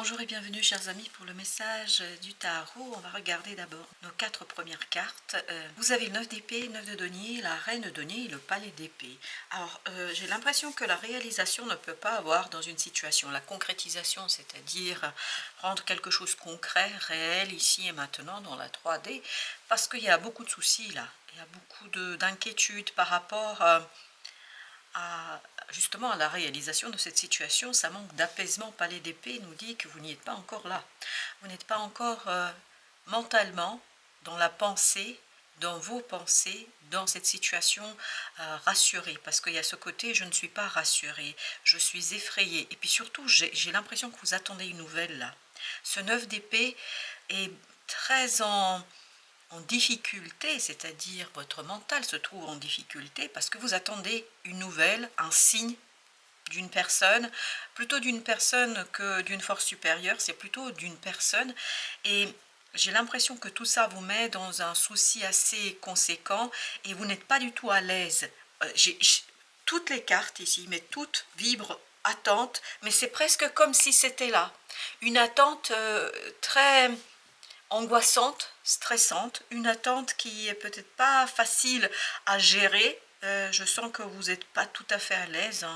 Bonjour et bienvenue chers amis pour le message du tarot. On va regarder d'abord nos 4 premières cartes. Vous avez le 9 d'épée, 9 de denier, la reine de denier et le palais d'épée. Alors j'ai l'impression que la réalisation ne peut pas avoir dans une situation. La concrétisation, c'est-à-dire rendre quelque chose concret, réel, ici et maintenant dans la 3D. Parce qu'il y a beaucoup de soucis là. Il y a beaucoup d'inquiétudes par rapport justement à la réalisation de cette situation. Ça manque d'apaisement. Palais d'épée nous dit que vous n'y êtes pas encore là. Vous n'êtes pas encore mentalement dans la pensée, dans vos pensées, dans cette situation rassurée. Parce qu'il y a ce côté, je ne suis pas rassurée, je suis effrayée. Et puis surtout, j'ai l'impression que vous attendez une nouvelle là. Ce 9 d'épée est très en difficulté, c'est-à-dire votre mental se trouve en difficulté parce que vous attendez une nouvelle, un signe d'une personne, plutôt d'une personne que d'une force supérieure, c'est plutôt d'une personne. Et j'ai l'impression que tout ça vous met dans un souci assez conséquent et vous n'êtes pas du tout à l'aise. Toutes les cartes ici, mais toutes vibrent attente, mais c'est presque comme si c'était là. Une attente très angoissante, stressante, une attente qui est peut-être pas facile à gérer. Je sens que vous n'êtes pas tout à fait à l'aise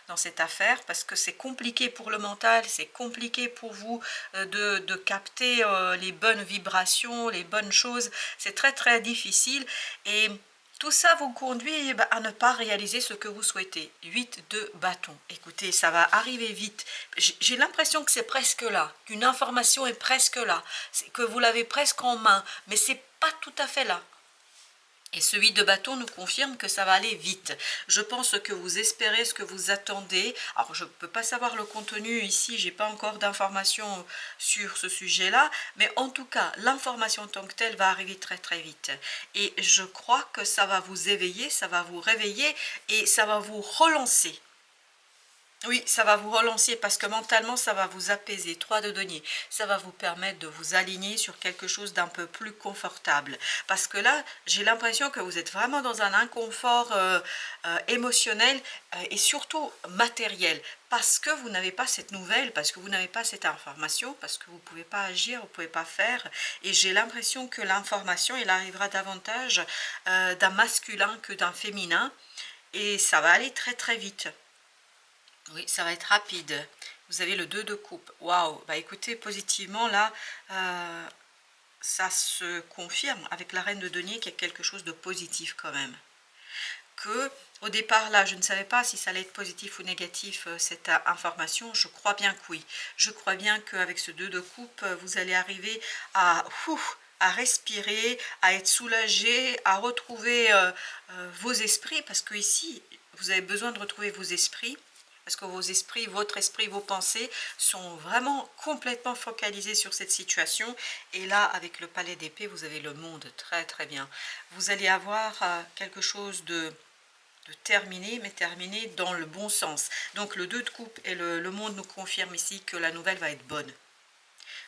dans cette affaire parce que c'est compliqué pour le mental, c'est compliqué pour vous de capter les bonnes vibrations, les bonnes choses. C'est très très difficile et tout ça vous conduit à ne pas réaliser ce que vous souhaitez. 8 de bâton. Écoutez, ça va arriver vite. J'ai l'impression que c'est presque là, qu'une information est presque là, que vous l'avez presque en main, mais c'est pas tout à fait là. Et ce 8 de bâton nous confirme que ça va aller vite. Je pense que vous espérez ce que vous attendez. Alors, je ne peux pas savoir le contenu ici, je n'ai pas encore d'informations sur ce sujet-là. Mais en tout cas, l'information en tant que telle va arriver très très vite. Et je crois que ça va vous éveiller, ça va vous réveiller et ça va vous relancer. Oui, ça va vous relancer parce que mentalement, ça va vous apaiser. 3 de denier, ça va vous permettre de vous aligner sur quelque chose d'un peu plus confortable. Parce que là, j'ai l'impression que vous êtes vraiment dans un inconfort émotionnel et surtout matériel. Parce que vous n'avez pas cette nouvelle, parce que vous n'avez pas cette information, parce que vous ne pouvez pas agir, vous ne pouvez pas faire. Et j'ai l'impression que l'information, elle arrivera davantage d'un masculin que d'un féminin. Et ça va aller très très vite. Oui, ça va être rapide. Vous avez le 2 de coupe. Waouh! Bah écoutez, positivement, là, ça se confirme avec la reine de denier qu'il y a quelque chose de positif quand même. Que, au départ, là, je ne savais pas si ça allait être positif ou négatif, cette information. Je crois bien que oui. Je crois bien qu'avec ce 2 de coupe, vous allez arriver à respirer, à être soulagé, à retrouver vos esprits. Parce que ici, vous avez besoin de retrouver vos esprits. Parce que vos esprits, votre esprit, vos pensées sont vraiment complètement focalisés sur cette situation. Et là, avec le palais d'épée, vous avez le monde très très bien. Vous allez avoir quelque chose de terminé, mais terminé dans le bon sens. Donc le 2 de coupe et le monde nous confirme ici que la nouvelle va être bonne.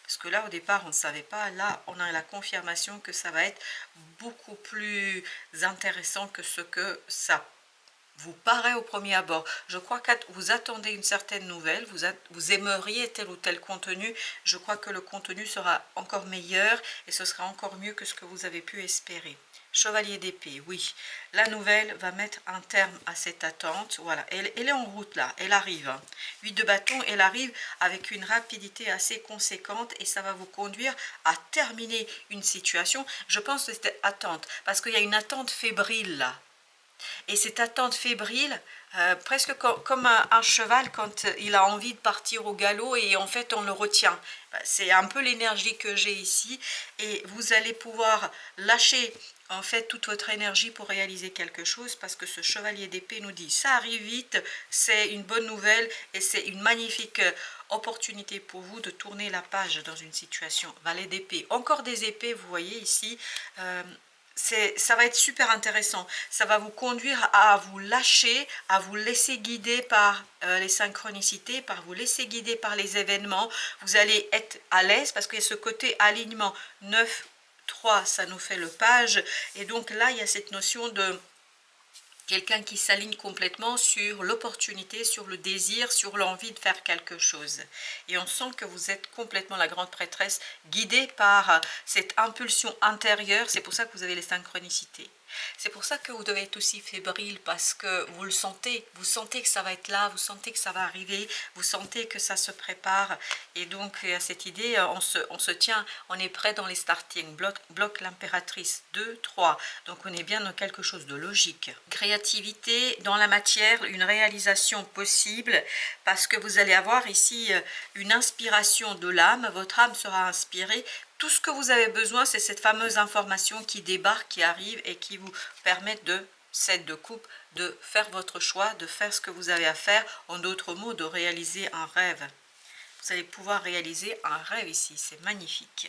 Parce que là, au départ, on ne savait pas. Là, on a la confirmation que ça va être beaucoup plus intéressant que ce que ça vous paraît au premier abord. Je crois que vous attendez une certaine nouvelle, vous aimeriez tel ou tel contenu. Je crois que le contenu sera encore meilleur et ce sera encore mieux que ce que vous avez pu espérer. Chevalier d'épée, oui. La nouvelle va mettre un terme à cette attente. Voilà, elle est en route là, elle arrive. 8 de bâton, elle arrive avec une rapidité assez conséquente et ça va vous conduire à terminer une situation. Je pense que c'était attente, parce qu'il y a une attente fébrile là. Et cette attente fébrile, presque comme un cheval quand il a envie de partir au galop et en fait on le retient. C'est un peu l'énergie que j'ai ici et vous allez pouvoir lâcher en fait toute votre énergie pour réaliser quelque chose parce que ce chevalier d'épée nous dit ça arrive vite, c'est une bonne nouvelle et c'est une magnifique opportunité pour vous de tourner la page dans une situation. Valet d'épée, encore des épées, vous voyez ici. Ça va être super intéressant, ça va vous conduire à vous lâcher, à vous laisser guider par les synchronicités, par vous laisser guider par les événements. Vous allez être à l'aise parce qu'il y a ce côté alignement 9, 3, ça nous fait le page et donc là il y a cette notion de Quelqu'un qui s'aligne complètement sur l'opportunité, sur le désir, sur l'envie de faire quelque chose. Et on sent que vous êtes complètement la grande prêtresse, guidée par cette impulsion intérieure. C'est pour ça que vous avez les synchronicités. C'est pour ça que vous devez être aussi fébrile, parce que vous le sentez. Vous sentez que ça va être là, vous sentez que ça va arriver, vous sentez que ça se prépare. Et donc, à cette idée, on se tient, on est prêt dans les starting. Bloc l'impératrice, 2, 3. Donc, on est bien dans quelque chose de logique. Créativité dans la matière, une réalisation possible, parce que vous allez avoir ici une inspiration de l'âme. Votre âme sera inspirée. Tout ce que vous avez besoin, c'est cette fameuse information qui débarque, qui arrive et qui vous permet de, 7 de coupe, de faire votre choix, de faire ce que vous avez à faire, en d'autres mots, de réaliser un rêve. Vous allez pouvoir réaliser un rêve ici, c'est magnifique.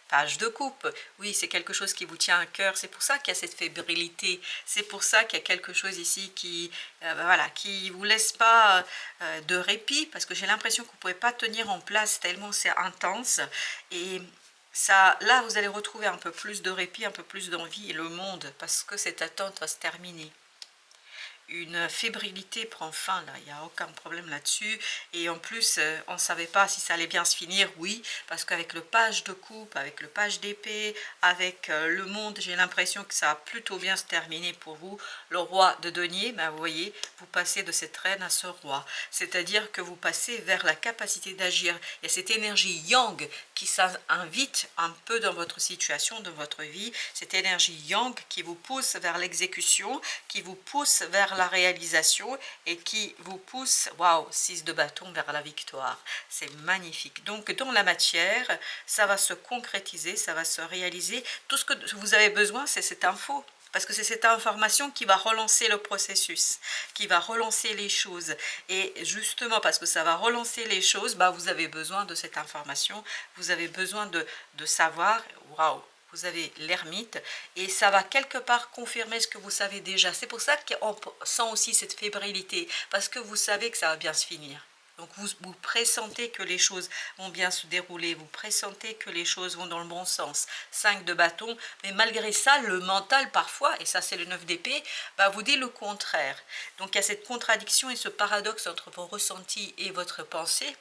Page de coupe, oui, c'est quelque chose qui vous tient à cœur, c'est pour ça qu'il y a cette fébrilité, c'est pour ça qu'il y a quelque chose ici qui voilà, qui vous laisse pas de répit, parce que j'ai l'impression que vous ne pouvez pas tenir en place tellement c'est intense. Et ça, là, vous allez retrouver un peu plus de répit, un peu plus d'envie, et le monde, parce que cette attente va se terminer. Une fébrilité prend fin, là, il n'y a aucun problème là-dessus. Et en plus, on ne savait pas si ça allait bien se finir, oui, parce qu'avec le page de coupe, avec le page d'épée, avec le monde, j'ai l'impression que ça va plutôt bien se terminer pour vous. Le roi de denier, ben, vous voyez, vous passez de cette reine à ce roi. C'est-à-dire que vous passez vers la capacité d'agir. Il y a cette énergie yang qui s'invite un peu dans votre situation, dans votre vie. Cette énergie yang qui vous pousse vers l'exécution, qui vous pousse vers la réalisation et qui vous pousse, waouh, 6 de bâton, vers la victoire. C'est magnifique. Donc dans la matière, ça va se concrétiser, ça va se réaliser. Tout ce que vous avez besoin, c'est cette info. Parce que c'est cette information qui va relancer le processus, qui va relancer les choses. Et justement, parce que ça va relancer les choses, bah, vous avez besoin de cette information, vous avez besoin de savoir, waouh, vous avez l'ermite, et ça va quelque part confirmer ce que vous savez déjà. C'est pour ça qu'on sent aussi cette fébrilité, parce que vous savez que ça va bien se finir. Donc vous pressentez que les choses vont bien se dérouler, vous pressentez que les choses vont dans le bon sens. 5 de bâton, mais malgré ça, le mental parfois, et ça c'est le 9 d'épée, bah, vous dit le contraire. Donc il y a cette contradiction et ce paradoxe entre vos ressentis et votre pensée,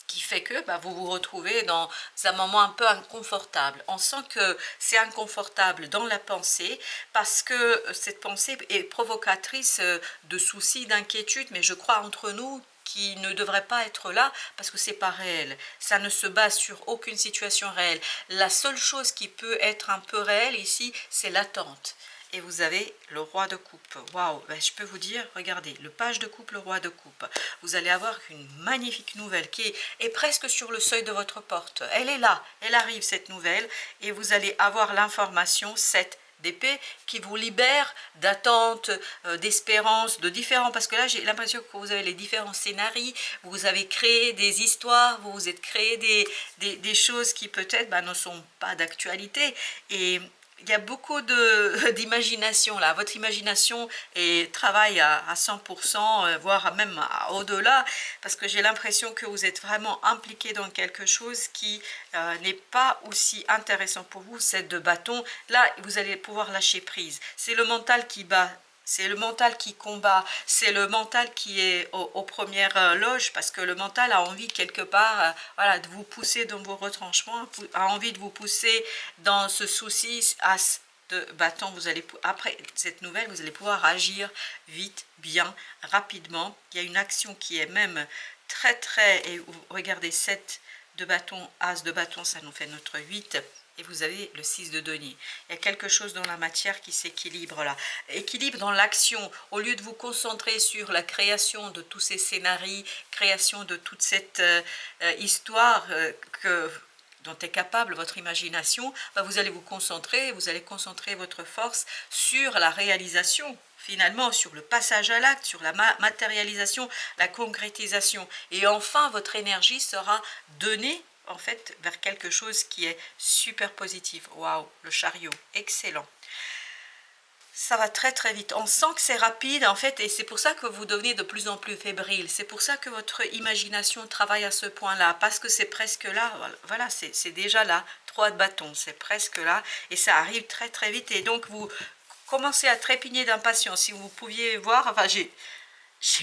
qui fait que bah, vous vous retrouvez dans un moment un peu inconfortable. On sent que c'est inconfortable dans la pensée, parce que cette pensée est provocatrice de soucis, d'inquiétudes, mais je crois entre nous qui ne devrait pas être là, parce que c'est pas réel. Ça ne se base sur aucune situation réelle. La seule chose qui peut être un peu réelle ici, c'est l'attente. Et vous avez le roi de coupe. Waouh, ben, je peux vous dire, regardez, le page de coupe, le roi de coupe. Vous allez avoir une magnifique nouvelle qui est presque sur le seuil de votre porte. Elle est là, elle arrive cette nouvelle, et vous allez avoir l'information 7 d'épée qui vous libère d'attente, d'espérance, de différents, parce que là j'ai l'impression que vous avez les différents scénarios, vous avez créé des histoires, vous vous êtes créé des choses qui peut-être bah, ne sont pas d'actualité, et il y a beaucoup d'imagination là. Votre imagination travaille à 100%, voire même au-delà, parce que j'ai l'impression que vous êtes vraiment impliqué dans quelque chose qui n'est pas aussi intéressant pour vous. C'est de bâton. Là, vous allez pouvoir lâcher prise. C'est le mental qui bat. C'est le mental qui combat, c'est le mental qui est aux premières loges, parce que le mental a envie quelque part voilà, de vous pousser dans vos retranchements, a envie de vous pousser dans ce souci. As de bâton, vous allez, après cette nouvelle, vous allez pouvoir agir vite, bien, rapidement. Il y a une action qui est même très, et regardez, 7 de bâton, as de bâton, ça nous fait notre 8. Et vous avez le 6 de denier. Il y a quelque chose dans la matière qui s'équilibre là. Équilibre dans l'action. Au lieu de vous concentrer sur la création de tous ces scénarios, création de toute cette histoire dont est capable votre imagination, bah vous allez vous concentrer votre force sur la réalisation, finalement, sur le passage à l'acte, sur la matérialisation, la concrétisation. Et enfin, votre énergie sera donnée en fait vers quelque chose qui est super positif. Waouh, le chariot, excellent. Ça va très vite. On sent que c'est rapide en fait, et c'est pour ça que vous devenez de plus en plus fébrile. C'est pour ça que votre imagination travaille à ce point-là, parce que c'est presque là. Voilà, c'est déjà là. 3 de bâton, c'est presque là, et ça arrive très vite. Et donc vous commencé à trépigner d'impatience. Si vous pouviez voir, enfin j'ai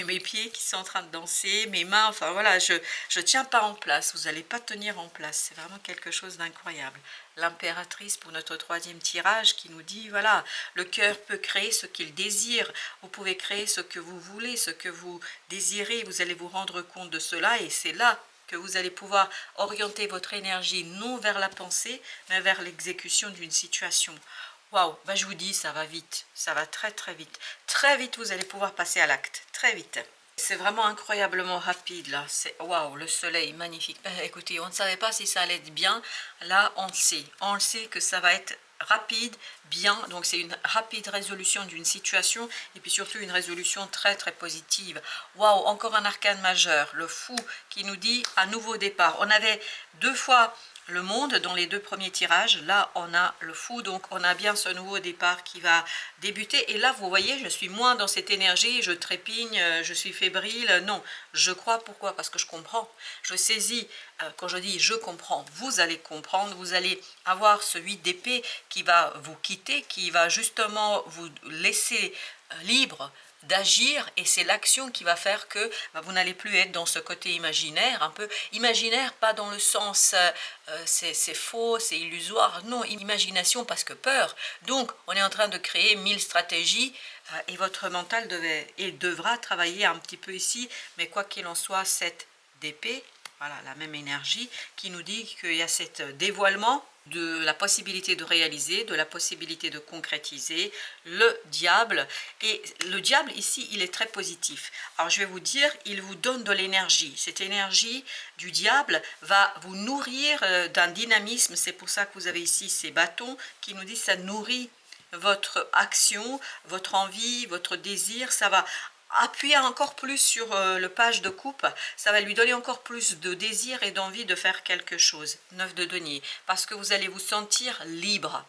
mes pieds qui sont en train de danser, mes mains, enfin voilà, je tiens pas en place, vous n'allez pas tenir en place, c'est vraiment quelque chose d'incroyable. L'impératrice pour notre troisième tirage qui nous dit, voilà, le cœur peut créer ce qu'il désire, vous pouvez créer ce que vous voulez, ce que vous désirez, vous allez vous rendre compte de cela et c'est là que vous allez pouvoir orienter votre énergie non vers la pensée, mais vers l'exécution d'une situation. Waouh, bah je vous dis, ça va vite, ça va très très vite. Très vite, vous allez pouvoir passer à l'acte, très vite. C'est vraiment incroyablement rapide là, c'est waouh, le soleil, magnifique. Écoutez, on ne savait pas si ça allait être bien, là on le sait que ça va être rapide, bien, donc c'est une rapide résolution d'une situation et puis surtout une résolution très très positive. Waouh, encore un arcane majeur, le fou qui nous dit un nouveau départ. On avait 2 fois le monde dans les 2 premiers tirages, là on a le fou, donc on a bien ce nouveau départ qui va débuter, et là vous voyez je suis moins dans cette énergie, je trépigne, je suis fébrile, non, je crois, pourquoi? Parce que je comprends, je saisis, quand je dis je comprends, vous allez comprendre, vous allez avoir ce 8 d'épée qui va vous quitter, qui va justement vous laisser libre d'agir, et c'est l'action qui va faire que vous n'allez plus être dans ce côté imaginaire, un peu imaginaire, pas dans le sens c'est faux, c'est illusoire, non, imagination parce que peur. Donc on est en train de créer 1000 stratégies et votre mental devra travailler un petit peu ici, mais quoi qu'il en soit, cette d'épée, voilà la même énergie qui nous dit qu'il y a cet dévoilement de la possibilité de réaliser, de la possibilité de concrétiser, le diable. Et le diable ici, il est très positif. Alors je vais vous dire, il vous donne de l'énergie. Cette énergie du diable va vous nourrir d'un dynamisme. C'est pour ça que vous avez ici ces bâtons qui nous disent ça nourrit votre action, votre envie, votre désir. Ça va appuyer encore plus sur le page de coupe, ça va lui donner encore plus de désir et d'envie de faire quelque chose. 9 de denier, parce que vous allez vous sentir libre.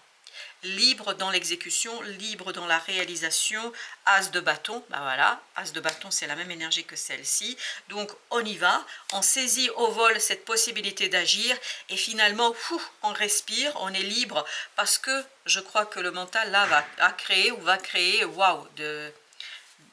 Libre dans l'exécution, libre dans la réalisation. As de bâton, ben voilà, as de bâton c'est la même énergie que celle-ci, donc on y va, on saisit au vol cette possibilité d'agir et finalement on respire, on est libre, parce que je crois que le mental là va créer waouh, de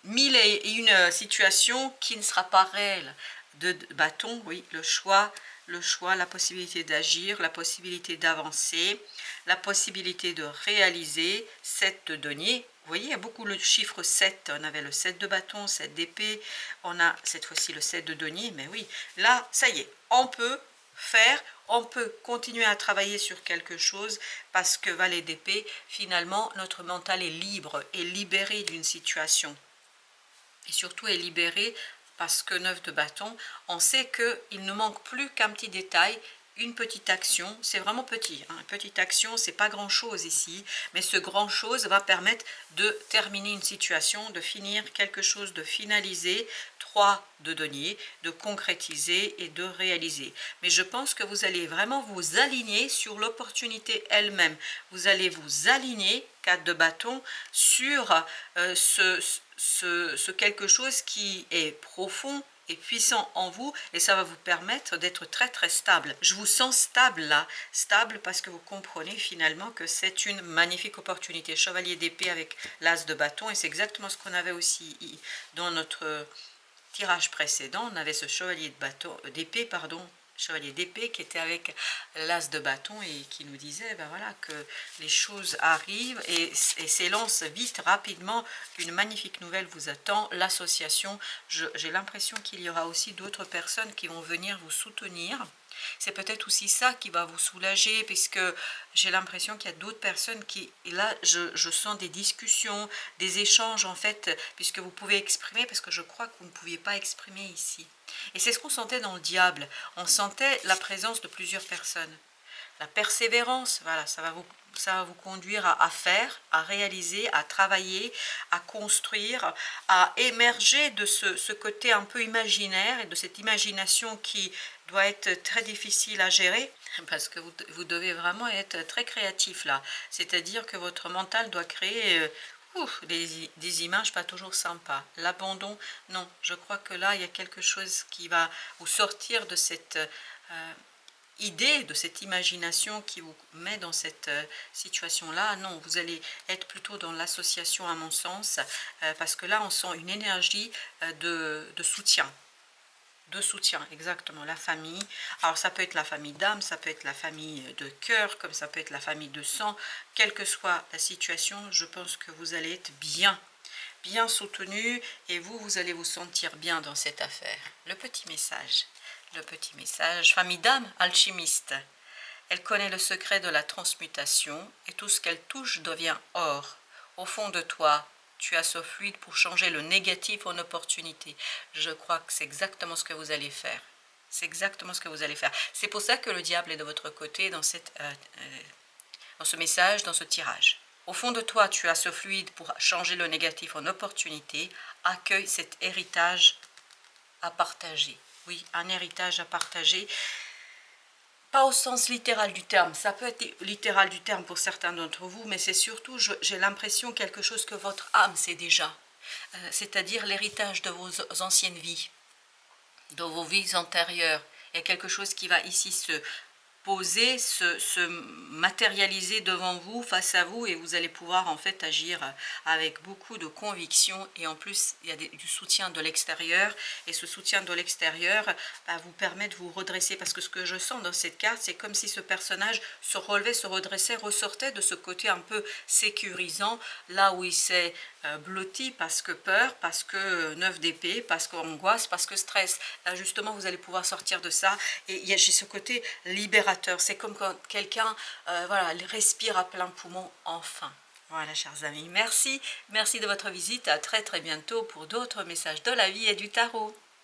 1001 situations qui ne sera pas réelle. De bâton, oui, le choix, la possibilité d'agir, la possibilité d'avancer, la possibilité de réaliser. 7 de denier, vous voyez, il y a beaucoup le chiffre 7, on avait le 7 de bâton, 7 d'épée, on a cette fois-ci le 7 de denier, mais oui, là, ça y est, on peut faire, on peut continuer à travailler sur quelque chose, parce que valet d'épée, finalement, notre mental est libre, est libéré d'une situation. Et surtout est libéré parce que 9 de bâton, on sait qu'il ne manque plus qu'un petit détail, une petite action, c'est vraiment petit, hein, une petite action, c'est pas grand chose ici, mais ce grand chose va permettre de terminer une situation, de finir quelque chose, de finaliser. 3 de denier, de concrétiser et de réaliser. Mais je pense que vous allez vraiment vous aligner sur l'opportunité elle-même. Vous allez vous aligner, 4 de bâton, sur ce quelque chose qui est profond et puissant en vous, et ça va vous permettre d'être très très stable. Je vous sens stable là, stable parce que vous comprenez finalement que c'est une magnifique opportunité. Chevalier d'épée avec l'as de bâton, et c'est exactement ce qu'on avait aussi dans notre tirage précédent. On avait ce chevalier d'épée, chevalier d'épée qui était avec l'as de bâton et qui nous disait ben voilà, que les choses arrivent et s'élancent vite, rapidement, qu'une magnifique nouvelle vous attend, l'association. J'ai l'impression qu'il y aura aussi d'autres personnes qui vont venir vous soutenir. C'est peut-être aussi ça qui va vous soulager, puisque j'ai l'impression qu'il y a d'autres personnes qui, et là je sens des discussions, des échanges en fait, puisque vous pouvez exprimer, parce que je crois que vous ne pouviez pas exprimer ici. Et c'est ce qu'on sentait dans le diable, on sentait la présence de plusieurs personnes. La persévérance, voilà, ça va vous conduire à faire, à réaliser, à travailler, à construire, à émerger de ce côté un peu imaginaire et de cette imagination qui doit être très difficile à gérer, parce que vous devez vraiment être très créatif là. C'est-à-dire que votre mental doit créer des images pas toujours sympas. L'abandon, non, je crois que là, il y a quelque chose qui va vous sortir de cette idée, de cette imagination qui vous met dans cette situation-là. Non, vous allez être plutôt dans l'association à mon sens, parce que là on sent une énergie de soutien. De soutien, exactement, la famille. Alors ça peut être la famille d'âme, ça peut être la famille de cœur, comme ça peut être la famille de sang. Quelle que soit la situation, je pense que vous allez être bien soutenu et vous allez vous sentir bien dans cette affaire. Le petit message, famille d'âme, alchimiste. Elle connaît le secret de la transmutation et tout ce qu'elle touche devient or. Au fond de toi, tu as ce fluide pour changer le négatif en opportunité. Je crois que c'est exactement ce que vous allez faire. C'est exactement ce que vous allez faire. C'est pour ça que le diable est de votre côté dans ce message, dans ce tirage. Au fond de toi, tu as ce fluide pour changer le négatif en opportunité. Accueille cet héritage à partager. Oui, un héritage à partager. Pas au sens littéral du terme, ça peut être littéral du terme pour certains d'entre vous, mais c'est surtout, j'ai l'impression, quelque chose que votre âme sait déjà. C'est-à-dire l'héritage de vos anciennes vies, de vos vies antérieures. Il y a quelque chose qui va ici se poser, se matérialiser devant vous, face à vous, et vous allez pouvoir en fait agir avec beaucoup de conviction. Et en plus il y a du soutien de l'extérieur, et ce soutien de l'extérieur vous permet de vous redresser, parce que ce que je sens dans cette carte, c'est comme si ce personnage se relevait, se redressait, ressortait de ce côté un peu sécurisant, là où il s'est blotti parce que peur, parce que 9 d'épée, parce qu'angoisse, parce que stress. Là justement vous allez pouvoir sortir de ça, et j'ai ce côté libérateur. C'est comme quand quelqu'un voilà, respire à plein poumon enfin. Voilà, chers amis, merci de votre visite, à très bientôt pour d'autres messages de la vie et du tarot.